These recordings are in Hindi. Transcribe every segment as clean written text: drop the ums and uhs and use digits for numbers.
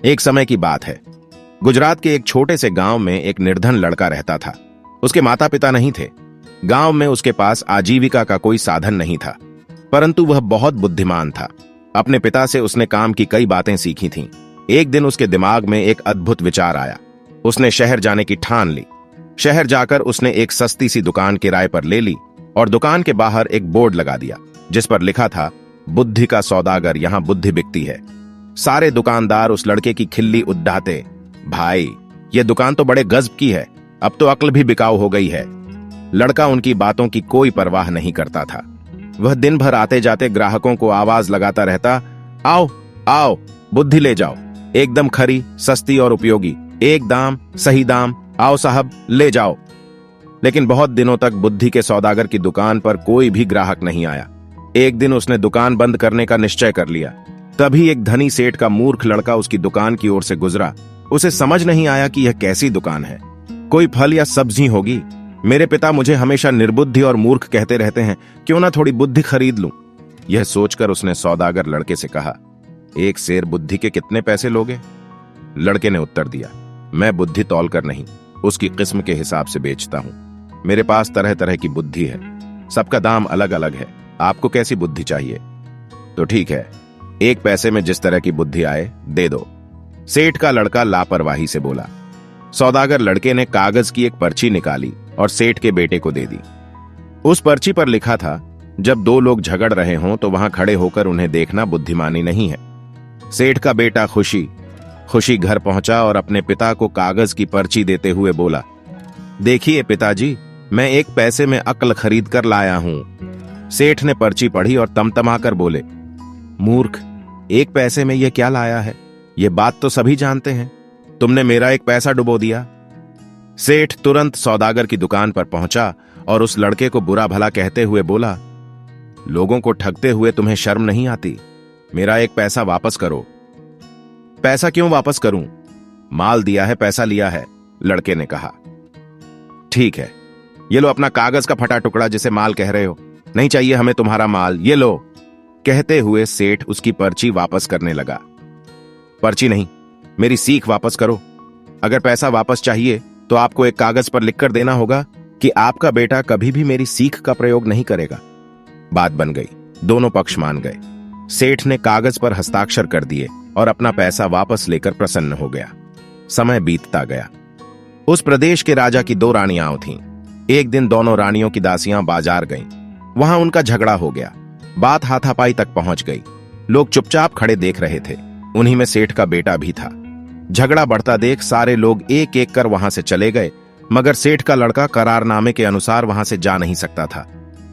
एक समय की बात है। गुजरात के एक छोटे से गांव में एक निर्धन लड़का रहता था। उसके माता पिता नहीं थे। गांव में उसके पास आजीविका का कोई साधन नहीं था, परंतु वह बहुत बुद्धिमान था। अपने पिता से उसने काम की कई बातें सीखी थीं। एक दिन उसके दिमाग में एक अद्भुत विचार आया। उसने शहर जाने की ठान ली। शहर जाकर उसने एक सस्ती सी दुकान किराए पर ले ली और दुकान के बाहर एक बोर्ड लगा दिया जिस पर लिखा था, बुद्धि का सौदागर, यहां बुद्धि बिकती है। सारे दुकानदार उस लड़के की खिल्ली उड़ाते, भाई ये दुकान तो बड़े गजब की है, अब तो अक्ल भी बिकाऊ हो गई है। लड़का उनकी बातों की कोई परवाह नहीं करता था। वह दिन भर आते जाते ग्राहकों को आवाज लगाता रहता, आओ आओ, बुद्धि ले जाओ, एकदम खरी, सस्ती और उपयोगी, एक दाम, सही दाम, आओ साहब ले जाओ। लेकिन बहुत दिनों तक बुद्धि के सौदागर की दुकान पर कोई भी ग्राहक नहीं आया। एक दिन उसने दुकान बंद करने का निश्चय कर लिया। तभी एक धनी सेठ का मूर्ख लड़का उसकी दुकान की ओर से गुजरा। उसे समझ नहीं आया कि यह कैसी दुकान है, कोई फल या सब्जी होगी। मेरे पिता मुझे हमेशा निर्बुद्धि और मूर्ख कहते रहते हैं, क्यों ना थोड़ी बुद्धि खरीद लूं। यह सोचकर उसने सौदागर लड़के से कहा, एक सेर बुद्धि के कितने पैसे लोगे? लड़के ने उत्तर दिया, मैं बुद्धि तौलकर नहीं, उसकी किस्म के हिसाब से बेचता हूं। मेरे पास तरह तरह की बुद्धि है, सबका दाम अलग अलग है। आपको कैसी बुद्धि चाहिए? तो ठीक है, एक पैसे में जिस तरह की बुद्धि आए दे दो। सेठ का लड़का लापरवाही से बोला। सौदागर लड़के ने कागज की एक पर्ची निकाली और सेठ के बेटे को दे दी। उस पर्ची पर लिखा था, जब दो लोग झगड़ रहे हों तो वहां खड़े होकर उन्हें देखना बुद्धिमानी नहीं है। सेठ का बेटा खुशी खुशी घर पहुंचा और अपने पिता को कागज की पर्ची देते हुए बोला, देखिए पिताजी, मैं एक पैसे में अक्ल खरीद कर लाया हूं। सेठ ने पर्ची पढ़ी और तमतमाकर बोले, मूर्ख, एक पैसे में यह क्या लाया है? यह बात तो सभी जानते हैं, तुमने मेरा एक पैसा डुबो दिया। सेठ तुरंत सौदागर की दुकान पर पहुंचा और उस लड़के को बुरा भला कहते हुए बोला, लोगों को ठगते हुए तुम्हें शर्म नहीं आती? मेरा एक पैसा वापस करो। पैसा क्यों वापस करूं? माल दिया है, पैसा लिया है, लड़के ने कहा। ठीक है, ये लो अपना कागज का फटा टुकड़ा जिसे माल कह रहे हो। नहीं चाहिए हमें तुम्हारा माल, ये लो। कहते हुए सेठ उसकी पर्ची वापस करने लगा। पर्ची नहीं, मेरी सीख वापस करो। अगर पैसा वापस चाहिए तो आपको एक कागज पर लिखकर देना होगा कि आपका बेटा कभी भी मेरी सीख का प्रयोग नहीं करेगा। बात बन गई, दोनों पक्ष मान गए। सेठ ने कागज पर हस्ताक्षर कर दिए और अपना पैसा वापस लेकर प्रसन्न हो गया। समय बीतता गया। उस प्रदेश के राजा की दो रानियां थीं। एक दिन दोनों रानियों की दासियां बाजार गईं। वहां उनका झगड़ा हो गया। बात हाथापाई तक पहुंच गई। लोग चुपचाप खड़े देख रहे थे। उन्हीं में सेठ का बेटा भी था। झगड़ा बढ़ता देख सारे लोग एक एक कर वहां से चले गए, मगर सेठ का लड़का करारनामे के अनुसार वहां से जा नहीं सकता था।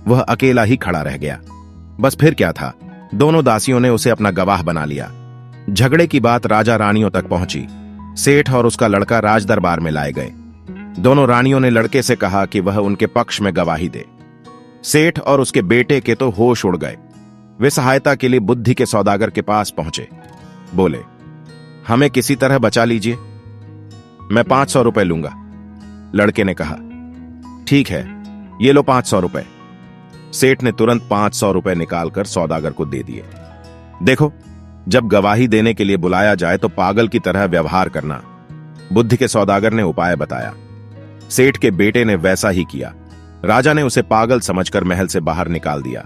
वह अकेला ही खड़ा रह गया। बस फिर क्या था, दोनों दासियों ने उसे अपना गवाह बना लिया। झगड़े की बात राजा रानियों तक पहुंची। सेठ और उसका लड़का राज दरबार में लाए गए। दोनों रानियों ने लड़के से कहा कि वह उनके पक्ष में गवाही दे। सेठ और उसके बेटे के तो होश उड़ गए। वे सहायता के लिए बुद्धि के सौदागर के पास पहुंचे। बोले, हमें किसी तरह बचा लीजिए, मैं 500 रुपए लूंगा। लड़के ने कहा, ठीक है, ये लो 500 रुपए। सेठ ने तुरंत 500 रुपए निकालकर सौदागर को दे दिए। देखो, जब गवाही देने के लिए बुलाया जाए तो पागल की तरह व्यवहार करना। बुद्धि के सौदागर ने उपाय बताया। सेठ के बेटे ने वैसा ही किया। राजा ने उसे पागल समझकर महल से बाहर निकाल दिया।